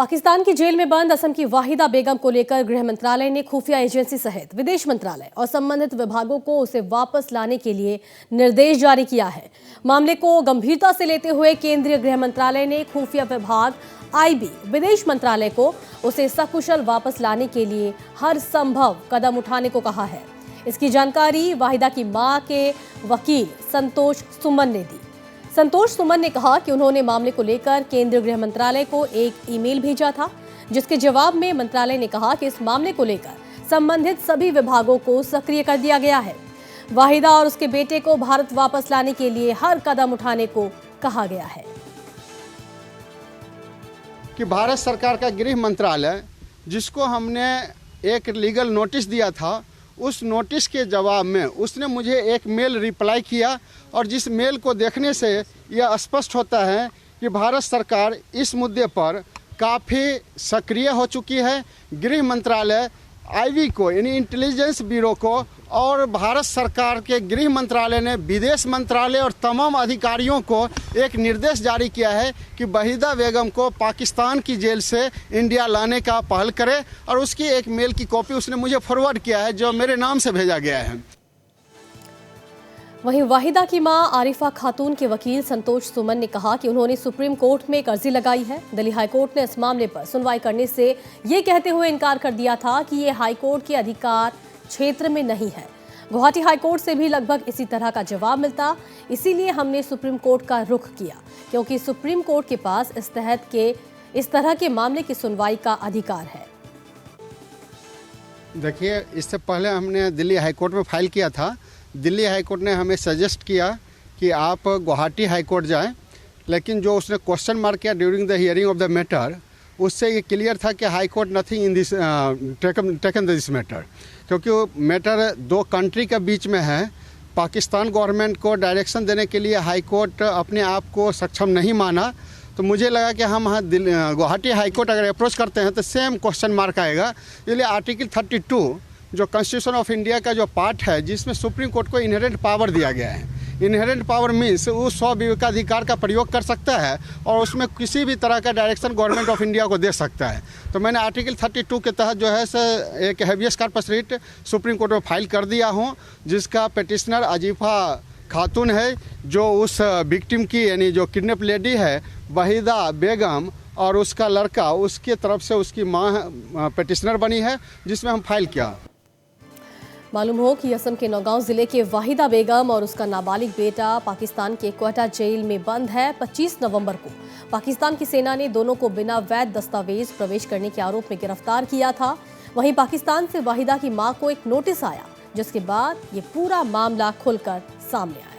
पाकिस्तान की जेल में बंद असम की वाहिदा बेगम को लेकर गृह मंत्रालय ने खुफिया एजेंसी सहित विदेश मंत्रालय और संबंधित विभागों को उसे वापस लाने के लिए निर्देश जारी किया है। मामले को गंभीरता से लेते हुए केंद्रीय गृह मंत्रालय ने खुफिया विभाग आईबी विदेश मंत्रालय को उसे सकुशल वापस लाने के लिए हर संभव कदम उठाने को कहा है। इसकी जानकारी वाहिदा की मां के वकील संतोष सुमन ने दी। संतोष सुमन ने कहा कि उन्होंने मामले को लेकर केंद्रीय गृह मंत्रालय को एक ईमेल भेजा था, जिसके जवाब में मंत्रालय ने कहा कि इस मामले को लेकर संबंधित सभी विभागों को सक्रिय कर दिया गया है। वाहिदा और उसके बेटे को भारत वापस लाने के लिए हर कदम उठाने को कहा गया है। कि भारत सरकार का गृह मंत्रालय, जिसको हमने एक लीगल नोटिस दिया था, उस नोटिस के जवाब में उसने मुझे एक मेल रिप्लाई किया और जिस मेल को देखने से यह स्पष्ट होता है कि भारत सरकार इस मुद्दे पर काफ़ी सक्रिय हो चुकी है। गृह मंत्रालय आईबी को यानी इंटेलिजेंस ब्यूरो को और भारत सरकार के गृह मंत्रालय ने विदेश मंत्रालय और तमाम अधिकारियों को एक निर्देश जारी किया है कि वाहिदा बेगम को पाकिस्तान की जेल से इंडिया लाने का पहल करे और उसकी एक मेल की कॉपी उसने मुझे फॉरवर्ड किया है, जो मेरे नाम से भेजा गया है। वहीं वाहिदा की मां आरिफा खातून के वकील संतोष सुमन ने कहा कि उन्होंने सुप्रीम कोर्ट में एक अर्जी लगाई है। दिल्ली हाईकोर्ट ने इस मामले पर सुनवाई करने से ये कहते हुए इनकार कर दिया था कि ये हाईकोर्ट के अधिकार क्षेत्र में नहीं है। गुवाहाटी हाईकोर्ट से भी लगभग इसी तरह का जवाब मिलता, इसीलिए हमने सुप्रीम कोर्ट का रुख किया, क्योंकि सुप्रीम कोर्ट के पास इस तरह के मामले की सुनवाई का अधिकार है। देखिए, इससे पहले हमने दिल्ली हाईकोर्ट में फाइल किया था। दिल्ली हाईकोर्ट ने हमें सजेस्ट किया कि आप गुवाहाटी हाईकोर्ट जाएं, लेकिन जो उसने क्वेश्चन मार्क किया during the hearing of the matter, उससे ये क्लियर था कि high court nothing in this taken this matter, क्योंकि वो मैटर दो कंट्री के बीच में है। पाकिस्तान गवर्नमेंट को डायरेक्शन देने के लिए हाई कोर्ट अपने आप को सक्षम नहीं माना, तो मुझे लगा कि हम गुवाहाटी हाई कोर्ट अगर अप्रोच करते हैं तो सेम क्वेश्चन मार्क आएगा। इसलिए आर्टिकल 32 जो कॉन्स्टिट्यूशन ऑफ इंडिया का जो पार्ट है, जिसमें सुप्रीम कोर्ट को इनहेरेंट पावर दिया गया है। इनहेरेंट पावर मीन्स वो स्व-विवेकाधिकार का प्रयोग कर सकता है और उसमें किसी भी तरह का डायरेक्शन गवर्नमेंट ऑफ इंडिया को दे सकता है। तो मैंने आर्टिकल 32 के तहत जो है एक habeas corpus writ supreme court में फाइल कर दिया हूँ, जिसका पेटिशनर आरिफा खातून है, जो उस विक्टिम की यानी जो किडनैप लेडी है वाहिदा बेगम और उसका लड़का, उसके तरफ से उसकी माँ पेटिशनर बनी है, जिसमें हम फाइल किया। मालूम हो कि असम के नौगांव जिले के वाहिदा बेगम और उसका नाबालिग बेटा पाकिस्तान के क्वेटा जेल में बंद है। 25 नवंबर को पाकिस्तान की सेना ने दोनों को बिना वैध दस्तावेज प्रवेश करने के आरोप में गिरफ्तार किया था। वहीं पाकिस्तान से वाहिदा की मां को एक नोटिस आया, जिसके बाद ये पूरा मामला खुलकर सामने आया।